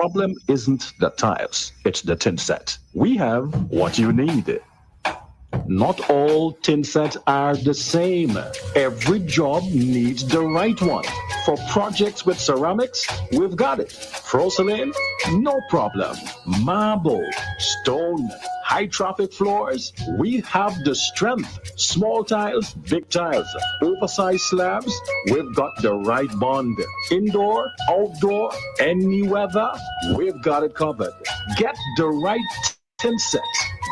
problem isn't the tiles, it's the tin set. We have what you need. Not all tin sets are the same. Every job needs the right one. For projects with ceramics, we've got it. Porcelain, no problem. Marble, stone, high traffic floors, we have the strength. Small tiles, big tiles, oversized slabs, we've got the right bond. Indoor, outdoor, any weather, we've got it covered. Get the right tin set,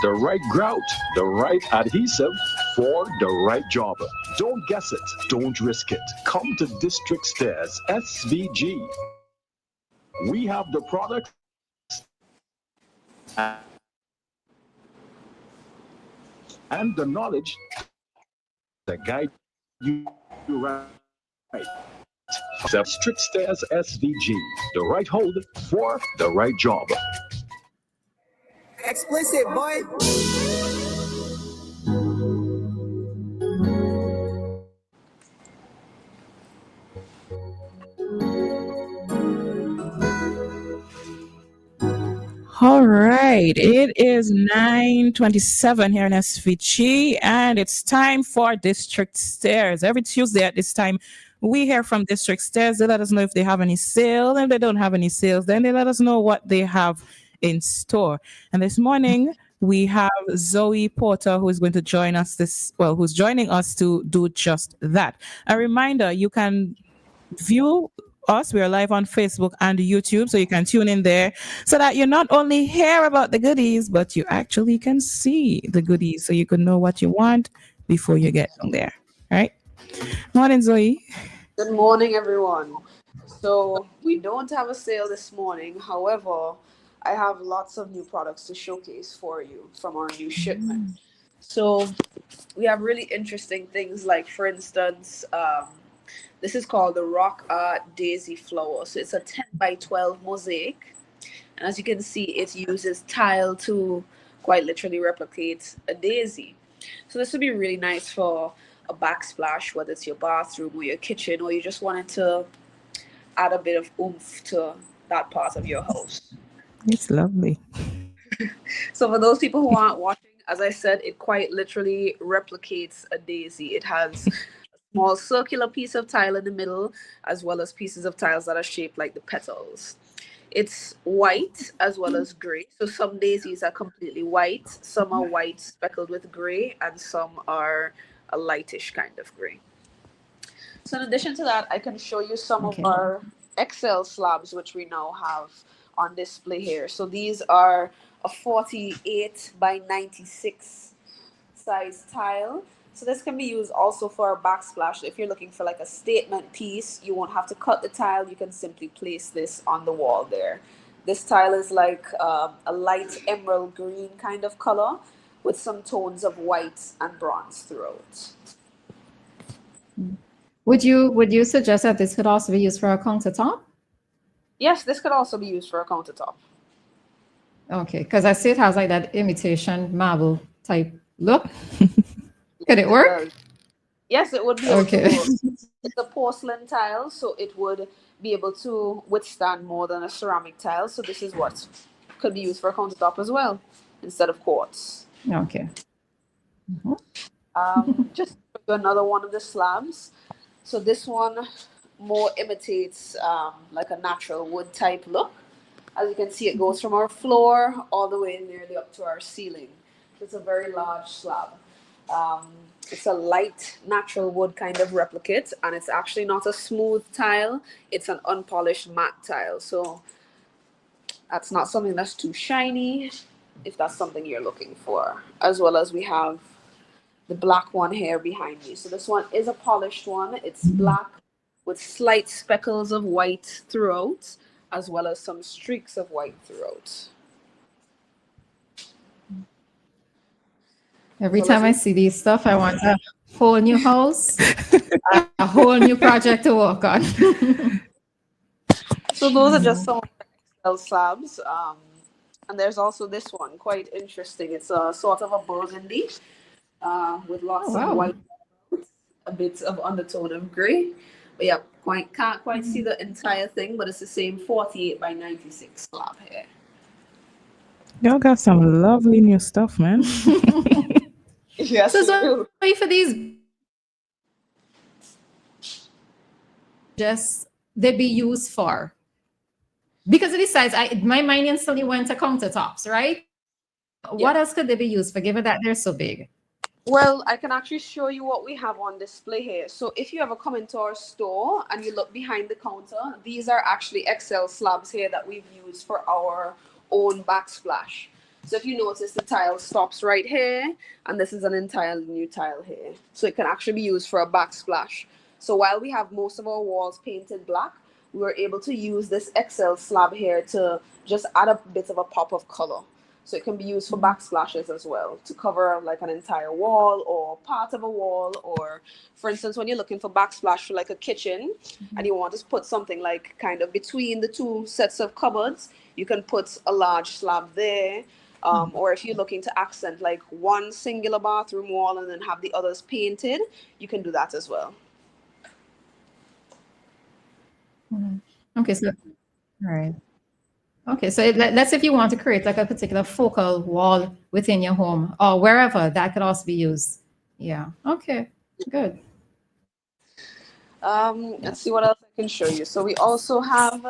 the right grout, the right adhesive for the right job. Don't guess it, don't risk it. Come to District Stairs SVG. We have the products and the knowledge to guide you right. District Stairs SVG, the right hold for the right job. Explicit, boy. All right, it is 9:27 here in SVG, and it's time for District Stairs. Every Tuesday at this time, we hear from District Stairs. They let us know if they have any sales. If they don't have any sales, then they let us know what they have in store. And this morning, we have Zoe Porter, who is going to join us who's joining us to do just that. A reminder, you can view us. We are live on Facebook and YouTube, so you can tune in there so that you not only hear about the goodies, but you actually can see the goodies so you can know what you want before you get on there. All right. Morning, Zoe. Good morning, everyone. So we don't have a sale this morning. However, I have lots of new products to showcase for you from our new shipment. So we have really interesting things like, for instance, this is called the Rock Art Daisy Flower. So it's a 10 by 12 mosaic. And as you can see, it uses tile to quite literally replicate a daisy. So this would be really nice for a backsplash, whether it's your bathroom or your kitchen, or you just wanted to add a bit of oomph to that part of your house. It's lovely. So for those people who aren't watching, as I said, it quite literally replicates a daisy. It has small circular piece of tile in the middle, as well as pieces of tiles that are shaped like the petals. It's white as well as gray. So some daisies are completely white, some are white speckled with gray, and some are a lightish kind of gray. So in addition to that, I can show you some of our XL slabs, which we now have on display here. So these are a 48 by 96 size tile. So this can be used also for a backsplash. If you're looking for like a statement piece, you won't have to cut the tile. You can simply place this on the wall there. This tile is like a light emerald green kind of color with some tones of white and bronze throughout. Would you suggest that this could also be used for a countertop? Yes, this could also be used for a countertop. Okay, because I see it has like that imitation marble type look. Could it work? Yes, it would be able okay. to work. It's a porcelain tile, so it would be able to withstand more than a ceramic tile. So this is what could be used for a countertop as well, instead of quartz. Okay. Just another one of the slabs. So this one more imitates like a natural wood type look. As you can see, it goes from our floor all the way nearly up to our ceiling. It's a very large slab. It's a light natural wood kind of replicate, and it's actually not a smooth tile. It's an unpolished matte tile. So that's not something that's too shiny, if that's something you're looking for. As well as we have the black one here behind me. So this one is a polished one. It's black with slight speckles of white throughout, as well as some streaks of white throughout. Every time I see these stuff, I want a whole new house, a whole new project to work on. So those are just some of the XL slabs. And there's also this one, quite interesting. It's a sort of a burgundy with lots of white, a bit of undertone of gray. Yeah, can't quite see the entire thing, but it's the same 48 by 96 slab here. Y'all got some lovely new stuff, man. Yes, So we Zoe, do. for these, just they be used for because of the size. My mind instantly went to countertops, right? Yeah. What else could they be used for, given that they're so big? Well, I can actually show you what we have on display here. So if you ever come into our store and you look behind the counter, these are actually XL slabs here that we've used for our own backsplash. So if you notice, the tile stops right here, and this is an entirely new tile here. So it can actually be used for a backsplash. So while we have most of our walls painted black, we were able to use this XL slab here to just add a bit of a pop of color. So it can be used for backsplashes as well, to cover like an entire wall or part of a wall. Or for instance, when you're looking for backsplash for like a kitchen and you want to put something like kind of between the two sets of cupboards, you can put a large slab there. Or if you're looking to accent like one singular bathroom wall and then have the others painted, you can do that as well. Okay, so all right. Okay, so let's say if you want to create like a particular focal wall within your home or wherever, that could also be used. Yeah. Okay. Good. Let's see what else I can show you. So we also have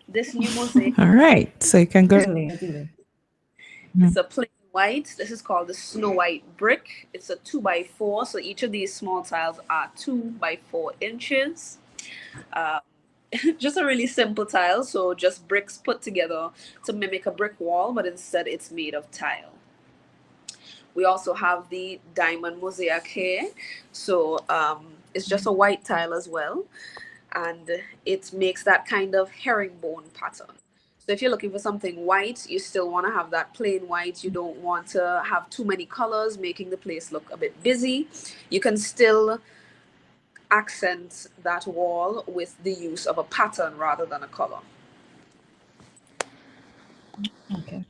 this new mosaic. All right. So you can go. Easily. It's a plain white. This is called the Snow White brick. It's a 2 by 4. So each of these small tiles are 2 by 4 inches. Um, just a really simple tile. So just bricks put together to mimic a brick wall, but instead it's made of tile. We also have the diamond mosaic here. So it's just a white tile as well. And it makes that kind of herringbone pattern. So if you're looking for something white, you still want to have that plain white. You don't want to have too many colors, making the place look a bit busy. You can still accent that wall with the use of a pattern rather than a color. Okay.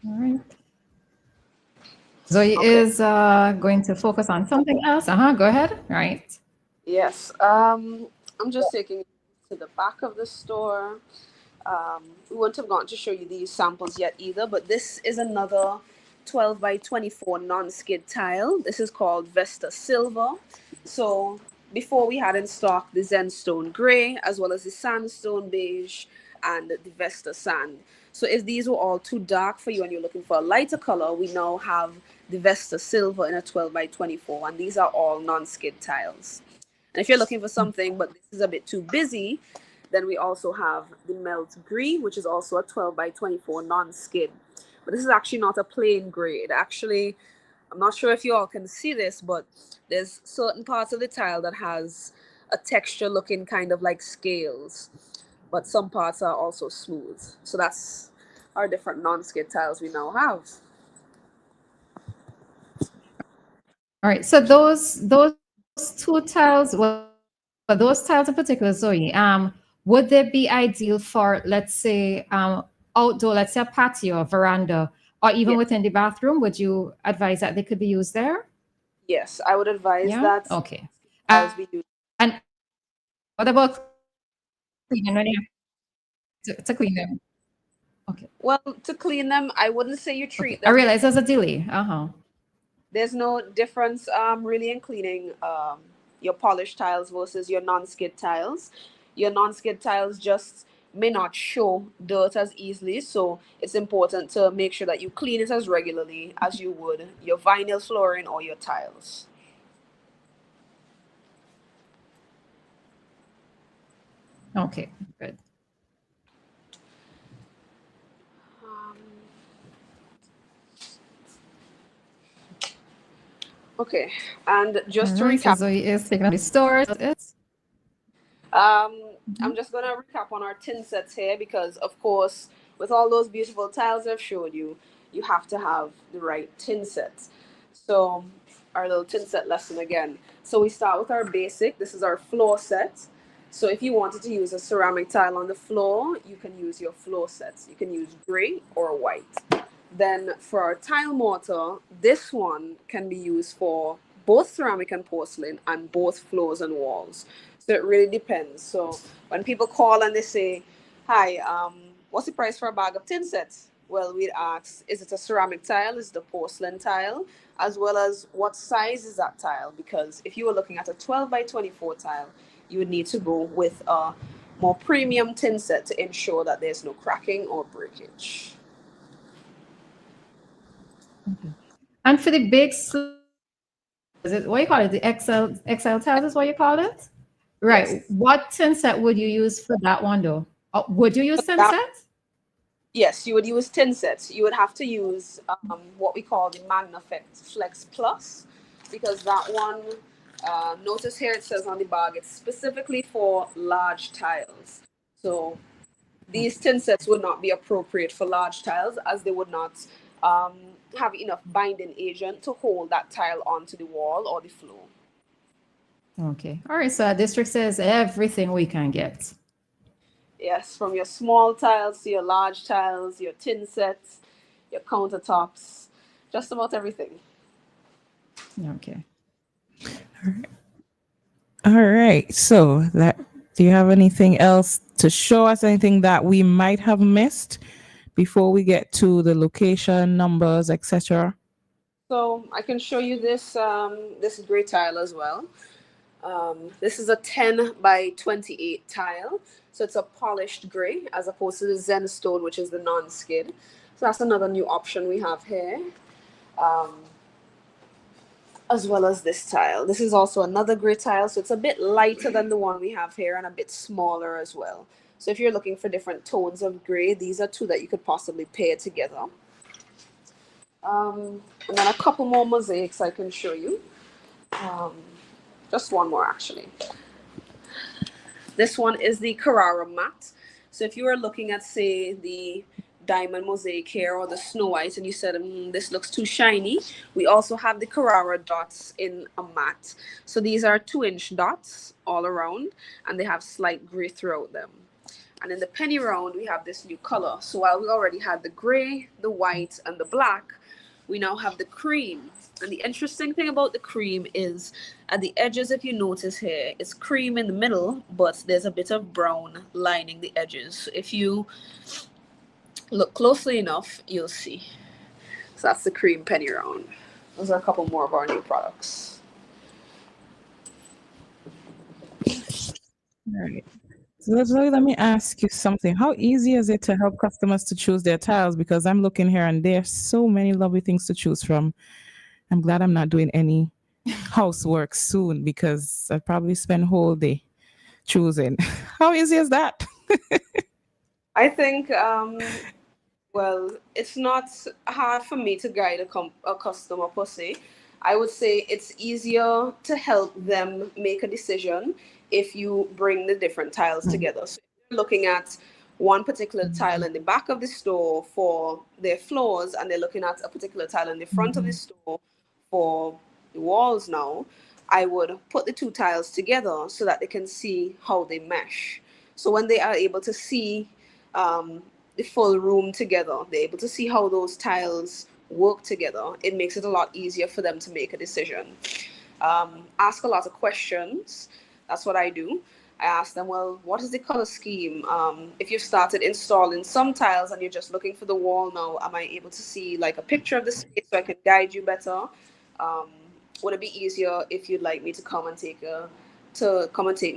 All right. Zoe Okay. is going to focus on something else. Go ahead. Right. Yes. I'm just taking you to the back of the store. We wouldn't have gone to show you these samples yet either, but this is another 12 by 24 non-skid tile. This is called Vesta Silver. So before we had in stock the Zenstone Gray, as well as the Sandstone Beige and the Vesta Sand. So if these were all too dark for you and you're looking for a lighter color, we now have the Vesta Silver in a 12 by 24, and these are all non-skid tiles. And if you're looking for something, but this is a bit too busy, then we also have the Melt Green, which is also a 12 by 24 non-skid. But this is actually not a plain gray. It actually, I'm not sure if you all can see this, but there's certain parts of the tile that has a texture looking kind of like scales, but some parts are also smooth. So that's our different non-skid tiles we now have. All right. So those two tiles, well, those tiles in particular, Zoe, would they be ideal for, let's say, outdoor, let's say a patio, veranda, or even Yeah. within the bathroom? Would you advise that they could be used there? Yes, I would advise Yeah. that Okay. tiles be used. And what about cleaning when you have to clean them? Okay. Well, to clean them, I wouldn't say you treat Okay. I them. realize there's a delay. There's no difference really in cleaning your polished tiles versus your non-skid tiles. Your non-skid tiles just may not show dirt as easily, so it's important to make sure that you clean it as regularly as you would your vinyl flooring or your tiles. Okay. Good. Um, okay, and just to All right. So recap, Zoe is taking out the stores. I'm just gonna recap on our tin sets here because, of course, with all those beautiful tiles I've showed you, you have to have the right tin sets. So, our little tin set lesson again. So we start with our basic. This is our floor set. So if you wanted to use a ceramic tile on the floor, you can use your floor sets. You can use gray or white. Then for our tile mortar, this one can be used for both ceramic and porcelain and both floors and walls. So it really depends. So when people call and they say, hi, what's the price for a bag of tin sets? Well, we'd ask, is it a ceramic tile? Is it a porcelain tile? As well as what size is that tile? Because if you were looking at a 12 by 24 tile, you would need to go with a more premium tin set to ensure that there's no cracking or breakage. And for the big is it what you call it? The XL tiles is what you call it? Right. Yes. What tin set would you use for that one though? Would you use tin set? Yes, you would use tin sets. You would have to use what we call the Flex Plus, because that one, notice here it says on the bag, it's specifically for large tiles. So these tin sets would not be appropriate for large tiles, as they would not have enough binding agent to hold that tile onto the wall or the floor. Okay. All right. So our district says everything we can get. Yes, from your small tiles to your large tiles, your tin sets, your countertops, just about everything. Okay. All right. So do you have anything else to show us? Anything that we might have missed before we get to the location, numbers, etc.? So I can show you this gray tile as well. This is a 10 by 28 tile. So it's a polished gray as opposed to the Zen stone, which is the non-skid. So that's another new option we have here. As well as this tile. This is also another gray tile. So it's a bit lighter than the one we have here and a bit smaller as well. So if you're looking for different tones of gray, these are two that you could possibly pair together. And then a couple more mosaics I can show you. Just one more actually. This one is the Carrara matte. So if you were looking at, say, the diamond mosaic here or the Snow White and you said, this looks too shiny, we also have the Carrara dots in a matte. So these are 2-inch dots all around and they have slight gray throughout them. And in the penny round, we have this new color. So while we already had the gray, the white, and the black, we now have the cream. And the interesting thing about the cream is at the edges, if you notice here, it's cream in the middle, but there's a bit of brown lining the edges. So if you look closely enough, you'll see. So that's the cream penny round. Those are a couple more of our new products. All right. So let me ask you something. How easy is it to help customers to choose their tiles? Because I'm looking here and there's so many lovely things to choose from. I'm glad I'm not doing any housework soon because I'd probably spend a whole day choosing. How easy is that? I think, well, it's not hard for me to guide a customer per se. I would say it's easier to help them make a decision if you bring the different tiles together. So if you're looking at one particular tile in the back of the store for their floors and they're looking at a particular tile in the front of the store for the walls now, I would put the two tiles together so that they can see how they mesh. So when they are able to see the full room together, they're able to see how those tiles work together, it makes it a lot easier for them to make a decision. Ask a lot of questions. That's what I do. I ask them, well, what is the color scheme? If you've started installing some tiles and you're just looking for the wall now, am I able to see like a picture of the space so I can guide you better? Would it be easier if you'd like me to come and take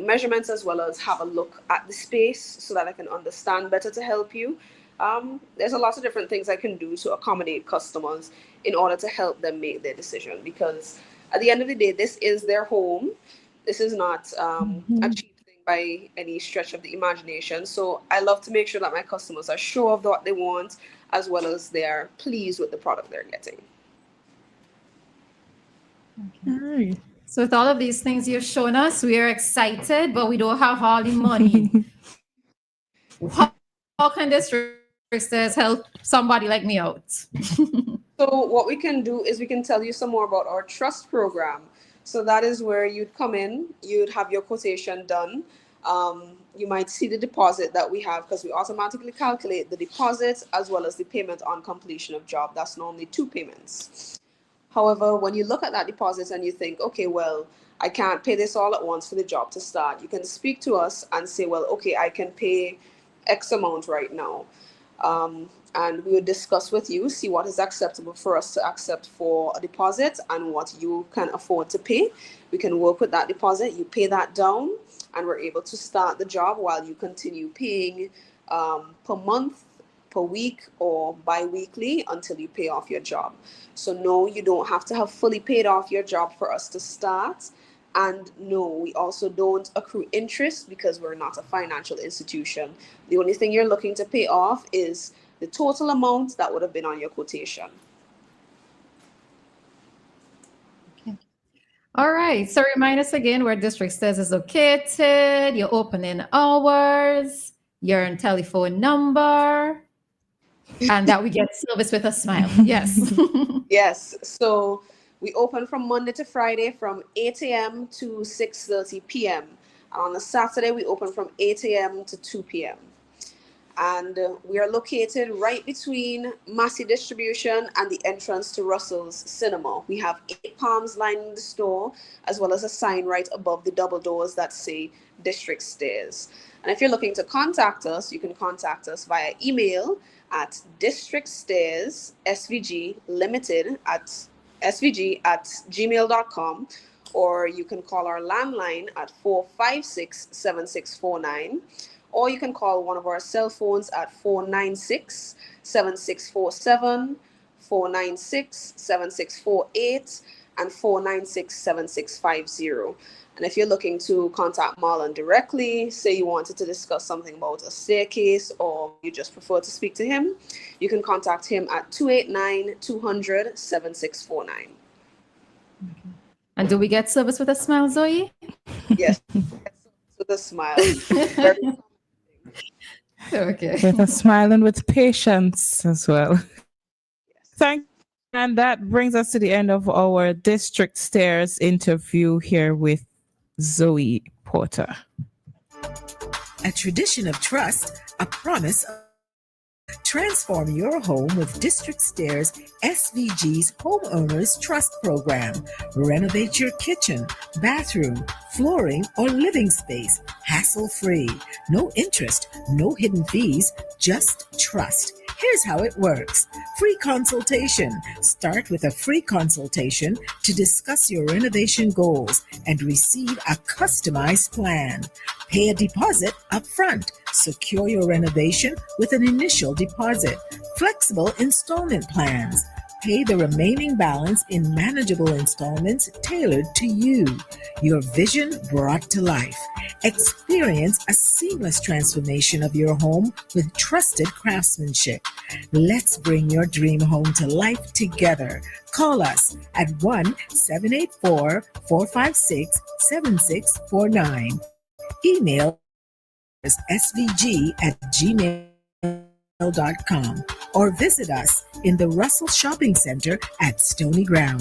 measurements as well as have a look at the space so that I can understand better to help you? There's a lot of different things I can do to accommodate customers in order to help them make their decision, because at the end of the day, this is their home. This is not a cheap thing by any stretch of the imagination. So I love to make sure that my customers are sure of what they want as well as they're pleased with the product they're getting. All right. So with all of these things you've shown us, we are excited, but we don't have all the money. How can districtors help somebody like me out? So what we can do is we can tell you some more about our trust program. So that is where you'd come in, you'd have your quotation done. You might see the deposit that we have because we automatically calculate the deposit as well as the payment on completion of job. That's normally 2 payments. However, when you look at that deposit and you think, okay, well, I can't pay this all at once for the job to start, you can speak to us and say, well, okay, I can pay X amount right now. And we will discuss with you, see what is acceptable for us to accept for a deposit and what you can afford to pay. We can work with that deposit, you pay that down, and we're able to start the job while you continue paying per month, per week, or bi-weekly until you pay off your job. So no, you don't have to have fully paid off your job for us to start. And no, we also don't accrue interest because we're not a financial institution. The only thing you're looking to pay off is the total amount that would have been on your quotation. Okay. All right. So remind us again where District Stairs is located, your opening hours, your telephone number, and that we get service with a smile. Yes. Yes. So we open from Monday to Friday from 8 a.m. to 6:30 p.m. And on a Saturday, we open from 8 a.m. to 2 p.m. And we are located right between Massey Distribution and the entrance to Russell's Cinema. We have 8 palms lining the store, as well as a sign right above the double doors that say District Stairs. And if you're looking to contact us, you can contact us via email at districtstairs@svg@gmail.com, or you can call our landline at 456-7649, or you can call one of our cell phones at 496-7647, 496-7648, and 496-7650. And if you're looking to contact Marlon directly, say you wanted to discuss something about a staircase or you just prefer to speak to him, you can contact him at 289-200-7649. And do we get service with a smile, Zoe? Yes, with a smile. Okay. With a smile and with patience as well. Yes. Thank you. And that brings us to the end of our District Stairs interview here with Zoe Porter. A tradition of trust, a promise of transform your home with District Stairs SVG's Homeowners Trust Program. Renovate your kitchen, bathroom, flooring, or living space hassle-free. No interest, no hidden fees, just trust. Here's how it works. Free consultation. Start with a free consultation to discuss your renovation goals and receive a customized plan. Pay a deposit up front. Secure your renovation with an initial deposit. Flexible installment plans. Pay the remaining balance in manageable installments tailored to you. Your vision brought to life. Experience a seamless transformation of your home with trusted craftsmanship. Let's bring your dream home to life together. Call us at 1-784-456-7649. Email svg@gmail.com or visit us in the Russell Shopping Center at Stony Ground.